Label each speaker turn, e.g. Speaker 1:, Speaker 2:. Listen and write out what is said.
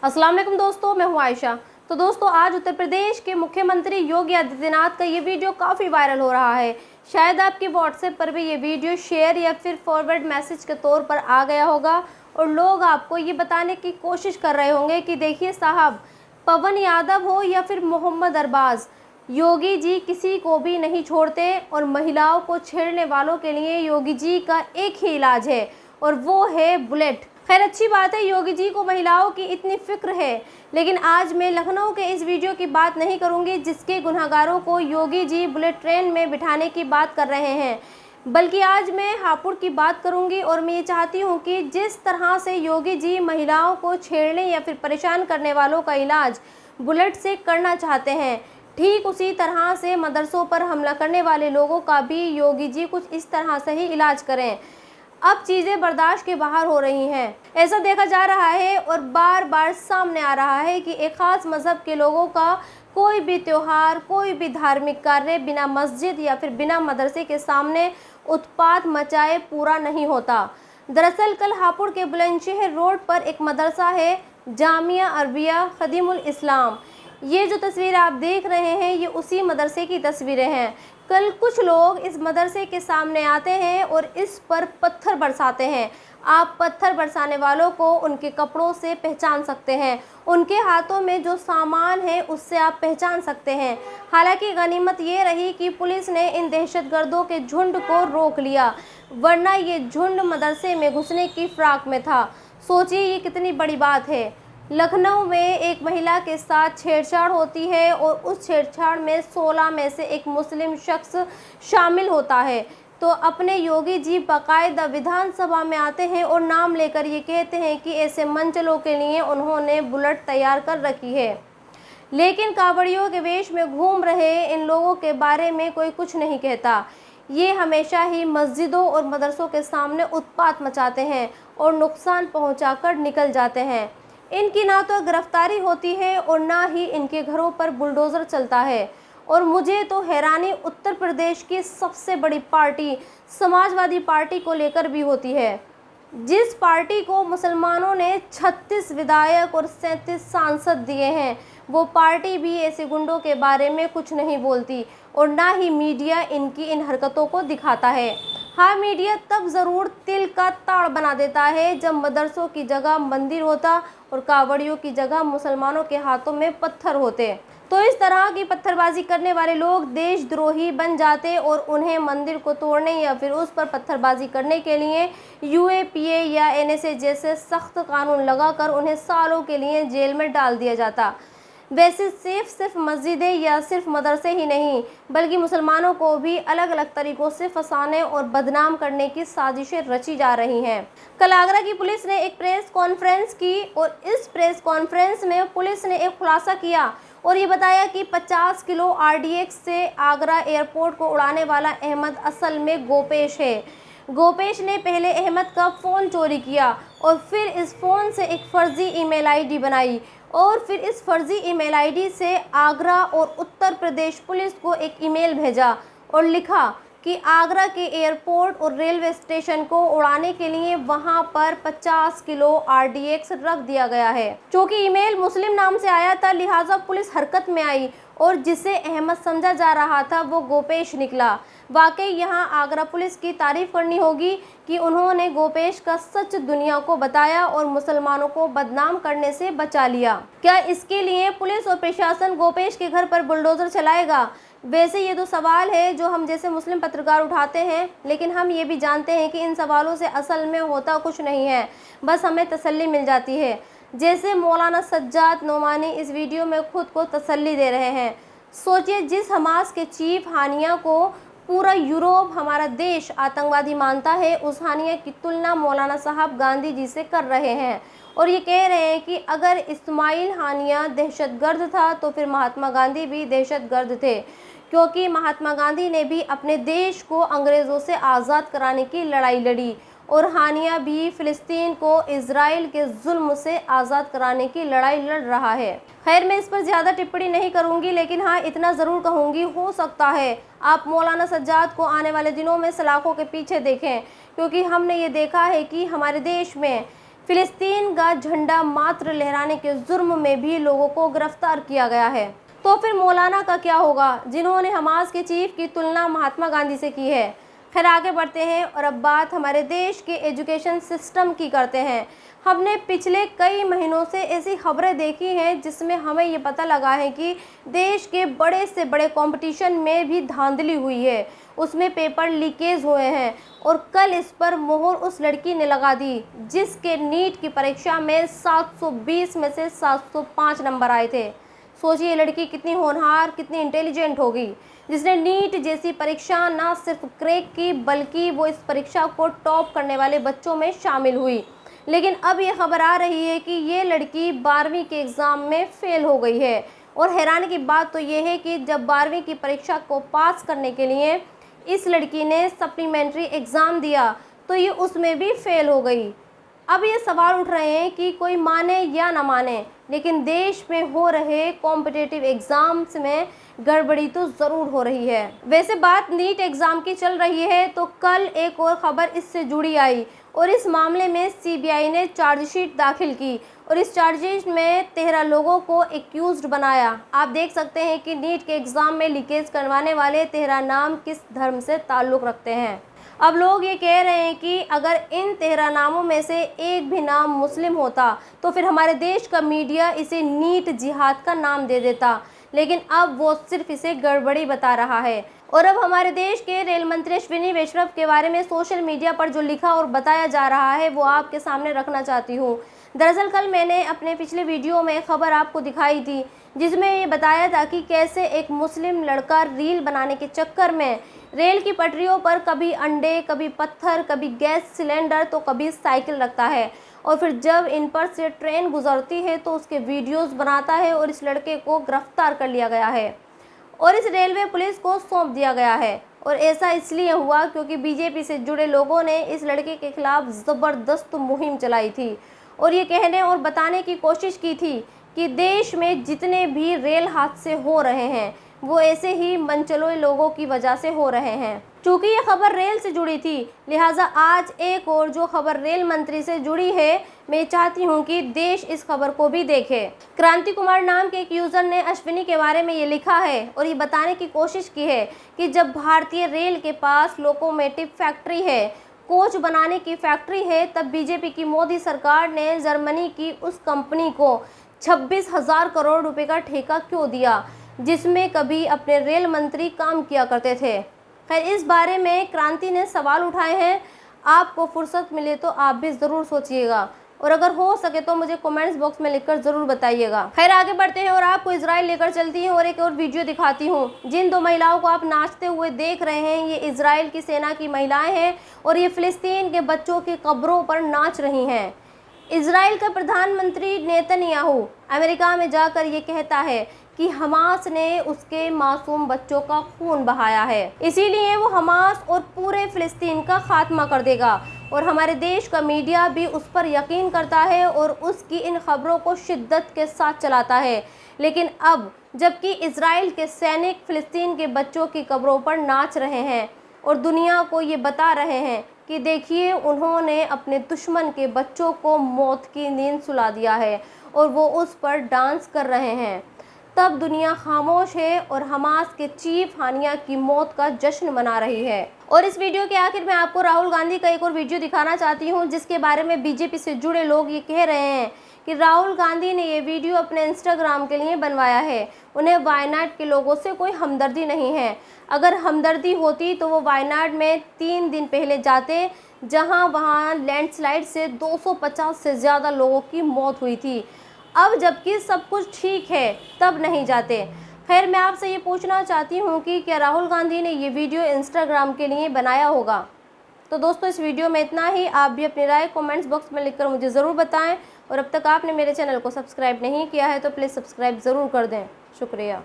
Speaker 1: अस्सलाम वालेकुम दोस्तों, मैं हूं आयशा। तो दोस्तों, आज उत्तर प्रदेश के मुख्यमंत्री योगी आदित्यनाथ का ये वीडियो काफ़ी वायरल हो रहा है। शायद आपके व्हाट्सएप पर भी ये वीडियो शेयर या फिर फॉरवर्ड मैसेज के तौर पर आ गया होगा और लोग आपको ये बताने की कोशिश कर रहे होंगे कि देखिए साहब, पवन यादव हो या फिर मोहम्मद अरबाज, योगी जी किसी को भी नहीं छोड़ते और महिलाओं को छेड़ने वालों के लिए योगी जी का एक ही इलाज है और वो है बुलेट। खैर, अच्छी बात है, योगी जी को महिलाओं की इतनी फिक्र है, लेकिन आज मैं लखनऊ के इस वीडियो की बात नहीं करूंगी जिसके गुनहगारों को योगी जी बुलेट ट्रेन में बिठाने की बात कर रहे हैं, बल्कि आज मैं हापुड़ की बात करूंगी। और मैं ये चाहती हूँ कि जिस तरह से योगी जी महिलाओं को छेड़ने या फिर परेशान करने वालों का इलाज बुलेट से करना चाहते हैं, ठीक उसी तरह से मदरसों पर हमला करने वाले लोगों का भी योगी जी कुछ इस तरह से ही इलाज करें। अब चीज़ें बर्दाश्त के बाहर हो रही हैं, ऐसा देखा जा रहा है और बार बार सामने आ रहा है कि एक ख़ास मज़हब के लोगों का कोई भी त्यौहार, कोई भी धार्मिक कार्य बिना मस्जिद या फिर बिना मदरसे के सामने उत्पात मचाए पूरा नहीं होता। दरअसल कल हापुड़ के बुलंदशहर रोड पर एक मदरसा है, जामिया अरबिया खदीमुल इस्लाम। ये जो तस्वीर आप देख रहे हैं, ये उसी मदरसे की तस्वीरें हैं। कल कुछ लोग इस मदरसे के सामने आते हैं और इस पर पत्थर बरसाते हैं। आप पत्थर बरसाने वालों को उनके कपड़ों से पहचान सकते हैं, उनके हाथों में जो सामान है उससे आप पहचान सकते हैं। हालांकि गनीमत ये रही कि पुलिस ने इन दहशतगर्दों के झुंड को रोक लिया, वरना ये झुंड मदरसे में घुसने की फिराक में था। सोचिए ये कितनी बड़ी बात है। लखनऊ में एक महिला के साथ छेड़छाड़ होती है और उस छेड़छाड़ में 16 में से एक मुस्लिम शख्स शामिल होता है, तो अपने योगी जी बाकायदा विधानसभा में आते हैं और नाम लेकर ये कहते हैं कि ऐसे मंचलों के लिए उन्होंने बुलेट तैयार कर रखी है। लेकिन कावड़ियों के वेश में घूम रहे इन लोगों के बारे में कोई कुछ नहीं कहता। ये हमेशा ही मस्जिदों और मदरसों के सामने उत्पात मचाते हैं और नुकसान पहुंचाकर निकल जाते हैं। इनकी ना तो गिरफ्तारी होती है और ना ही इनके घरों पर बुलडोज़र चलता है। और मुझे तो हैरानी उत्तर प्रदेश की सबसे बड़ी पार्टी समाजवादी पार्टी को लेकर भी होती है, जिस पार्टी को मुसलमानों ने 36 विधायक और 37 सांसद दिए हैं। वो पार्टी भी ऐसे गुंडों के बारे में कुछ नहीं बोलती और ना ही मीडिया इनकी इन हरकतों को दिखाता है। हाँ, मीडिया तब ज़रूर तिल का ताड़ बना देता है जब मदरसों की जगह मंदिर होता और कावड़ियों की जगह मुसलमानों के हाथों में पत्थर होते, तो इस तरह की पत्थरबाजी करने वाले लोग देशद्रोही बन जाते और उन्हें मंदिर को तोड़ने या फिर उस पर पत्थरबाजी करने के लिए यूएपीए या एनएसए जैसे सख्त कानून लगाकर उन्हें सालों के लिए जेल में डाल दिया जाता। वैसे सिर्फ मस्जिदें या सिर्फ मदरसे ही नहीं, बल्कि मुसलमानों को भी अलग अलग तरीक़ों से फंसाने और बदनाम करने की साजिशें रची जा रही हैं। कल आगरा की पुलिस ने एक प्रेस कॉन्फ्रेंस की और इस प्रेस कॉन्फ्रेंस में पुलिस ने एक खुलासा किया और ये बताया कि 50 किलो आरडीएक्स से आगरा एयरपोर्ट को उड़ाने वाला अहमद असल में गोपेश है। गोपेश ने पहले अहमद का फ़ोन चोरी किया और फिर इस फ़ोन से एक फ़र्ज़ी ईमेल आईडी बनाई और फिर इस फर्जी ईमेल आईडी से आगरा और उत्तर प्रदेश पुलिस को एक ईमेल भेजा और लिखा कि आगरा के एयरपोर्ट और रेलवे स्टेशन को उड़ाने के लिए वहां पर 50 किलो आरडीएक्स रख दिया गया है। क्योंकि ईमेल मुस्लिम नाम से आया था, लिहाजा पुलिस हरकत में आई और जिसे अहमद समझा जा रहा था वो गोपेश निकला। वाकई यहाँ आगरा पुलिस की तारीफ करनी होगी कि उन्होंने गोपेश का सच दुनिया को बताया और मुसलमानों को बदनाम करने से बचा लिया। क्या इसके लिए पुलिस और प्रशासन गोपेश के घर पर बुलडोज़र चलाएगा? वैसे ये तो सवाल है जो हम जैसे मुस्लिम पत्रकार उठाते हैं, लेकिन हम ये भी जानते हैं कि इन सवालों से असल में होता कुछ नहीं है, बस हमें तसल्ली मिल जाती है। जैसे मौलाना सज्जाद नोमानी इस वीडियो में खुद को तसल्ली दे रहे हैं। सोचिए, जिस हमास के चीफ हानिया को पूरा यूरोप, हमारा देश आतंकवादी मानता है, उस हानिया की तुलना मौलाना साहब गांधी जी से कर रहे हैं और ये कह रहे हैं कि अगर इस्माइल हानिया दहशतगर्द था तो फिर महात्मा गांधी भी दहशतगर्द थे, क्योंकि महात्मा गांधी ने भी अपने देश को अंग्रेज़ों से आज़ाद कराने की लड़ाई लड़ी और हानिया भी फ़िलिस्तीन को इज़राइल के जुल्म से आज़ाद कराने की लड़ाई लड़ रहा है। खैर, मैं इस पर ज़्यादा टिप्पणी नहीं करूँगी, लेकिन हाँ इतना ज़रूर कहूँगी, हो सकता है आप मौलाना सज्जाद को आने वाले दिनों में सलाखों के पीछे देखें, क्योंकि हमने ये देखा है कि हमारे देश में फिलिस्तीन का झंडा मात्र लहराने के जुर्म में भी लोगों को गिरफ्तार किया गया है। तो फिर मौलाना का क्या होगा, जिन्होंने हमास के चीफ की तुलना महात्मा गांधी से की है। खैर आगे बढ़ते हैं और अब बात हमारे देश के एजुकेशन सिस्टम की करते हैं। हमने पिछले कई महीनों से ऐसी खबरें देखी हैं जिसमें हमें ये पता लगा है कि देश के बड़े से बड़े कंपटीशन में भी धांधली हुई है, उसमें पेपर लीकेज हुए हैं। और कल इस पर मोहर उस लड़की ने लगा दी जिसके नीट की परीक्षा में 720 में से 705 नंबर आए थे। सोचिए लड़की कितनी होनहार, कितनी इंटेलिजेंट होगी, जिसने नीट जैसी परीक्षा ना सिर्फ क्रैक की बल्कि वो इस परीक्षा को टॉप करने वाले बच्चों में शामिल हुई। लेकिन अब ये खबर आ रही है कि ये लड़की 12वीं के एग्ज़ाम में फेल हो गई है। और हैरानी की बात तो ये है कि जब 12वीं की परीक्षा को पास करने के लिए इस लड़की ने सप्लीमेंट्री एग्ज़ाम दिया तो ये उसमें भी फेल हो गई। अब ये सवाल उठ रहे हैं कि कोई माने या ना माने, लेकिन देश में हो रहे कॉम्पिटिटिव एग्ज़ाम्स में गड़बड़ी तो ज़रूर हो रही है। वैसे बात नीट एग्ज़ाम की चल रही है तो कल एक और ख़बर इससे जुड़ी आई और इस मामले में सीबीआई ने चार्जशीट दाखिल की और इस चार्जशीट में 13 लोगों को एक्यूज्ड बनाया। आप देख सकते हैं कि नीट के एग्ज़ाम में लीकेज करवाने वाले 13 नाम किस धर्म से ताल्लुक़ रखते हैं। अब लोग ये कह रहे हैं कि अगर इन 13 नामों में से एक भी नाम मुस्लिम होता तो फिर हमारे देश का मीडिया इसे नीट जिहाद का नाम दे देता, लेकिन अब वो सिर्फ इसे गड़बड़ी बता रहा है। और अब हमारे देश के रेल मंत्री अश्विनी वैष्णव के बारे में सोशल मीडिया पर जो लिखा और बताया जा रहा है वो आपके सामने रखना चाहती हूँ। दरअसल कल मैंने अपने पिछले वीडियो में खबर आपको दिखाई थी जिसमें ये बताया था कि कैसे एक मुस्लिम लड़का रील बनाने के चक्कर में रेल की पटरियों पर कभी अंडे, कभी पत्थर, कभी गैस सिलेंडर तो कभी साइकिल रखता है और फिर जब इन पर से ट्रेन गुजरती है तो उसके वीडियोस बनाता है और इस लड़के को गिरफ्तार कर लिया गया है और इस रेलवे पुलिस को सौंप दिया गया है। और ऐसा इसलिए हुआ क्योंकि बीजेपी से जुड़े लोगों ने इस लड़के के खिलाफ ज़बरदस्त मुहिम चलाई थी और ये कहने और बताने की कोशिश की थी कि देश में जितने भी रेल हादसे हो रहे हैं वो ऐसे ही मनचलोए लोगों की वजह से हो रहे हैं। चूँकि ये खबर रेल से जुड़ी थी लिहाजा आज एक और जो खबर रेल मंत्री से जुड़ी है मैं चाहती हूँ कि देश इस खबर को भी देखे। क्रांति कुमार नाम के एक यूज़र ने अश्विनी के बारे में ये लिखा है और ये बताने की कोशिश की है कि जब भारतीय रेल के पास लोकोमोटिव फैक्ट्री है, कोच बनाने की फैक्ट्री है, तब बीजेपी की मोदी सरकार ने जर्मनी की उस कंपनी को 26,000 करोड़ रुपए का ठेका क्यों दिया जिसमें कभी अपने रेल मंत्री काम किया करते थे। खैर इस बारे में क्रांति ने सवाल उठाए हैं, आपको फुर्सत मिले तो आप भी ज़रूर सोचिएगा और अगर हो सके तो मुझे कमेंट्स बॉक्स में लिखकर ज़रूर बताइएगा। खैर आगे बढ़ते हैं और आपको इजराइल लेकर चलती हूँ और एक और वीडियो दिखाती हूँ। जिन 2 महिलाओं को आप नाचते हुए देख रहे हैं ये इजराइल की सेना की महिलाएं हैं और ये फ़िलिस्तीन के बच्चों की कब्रों पर नाच रही हैं। इजराइल का प्रधानमंत्री नेतन्याहू अमेरिका में जाकर ये कहता है कि हमास ने उसके मासूम बच्चों का खून बहाया है, इसीलिए वो हमास और पूरे फ़िलिस्तीन का खात्मा कर देगा। और हमारे देश का मीडिया भी उस पर यकीन करता है और उसकी इन खबरों को शिद्दत के साथ चलाता है। लेकिन अब जबकि इजराइल के सैनिक फ़िलिस्तीन के बच्चों की कब्रों पर नाच रहे हैं और दुनिया को ये बता रहे हैं कि देखिए उन्होंने अपने दुश्मन के बच्चों को मौत की नींद सुला दिया है और वो उस पर डांस कर रहे हैं, तब दुनिया खामोश है और हमास के चीफ हानिया की मौत का जश्न मना रही है। और इस वीडियो के आखिर में आपको राहुल गांधी का एक और वीडियो दिखाना चाहती हूँ जिसके बारे में बीजेपी से जुड़े लोग ये कह रहे हैं कि राहुल गांधी ने ये वीडियो अपने इंस्टाग्राम के लिए बनवाया है। उन्हें वायनाड के लोगों से कोई हमदर्दी नहीं है। अगर हमदर्दी होती तो वो वायनाड में 3 दिन पहले जाते जहां वहां लैंडस्लाइड से 250 से ज़्यादा लोगों की मौत हुई थी। अब जबकि सब कुछ ठीक है तब नहीं जाते। खैर मैं आपसे ये पूछना चाहती हूँ कि क्या राहुल गांधी ने ये वीडियो इंस्टाग्राम के लिए बनाया होगा। तो दोस्तों इस वीडियो में इतना ही। आप भी अपनी राय कमेंट्स बॉक्स में लिखकर मुझे ज़रूर बताएं और अब तक आपने मेरे चैनल को सब्सक्राइब नहीं किया है तो प्लीज़ सब्सक्राइब ज़रूर कर दें। शुक्रिया।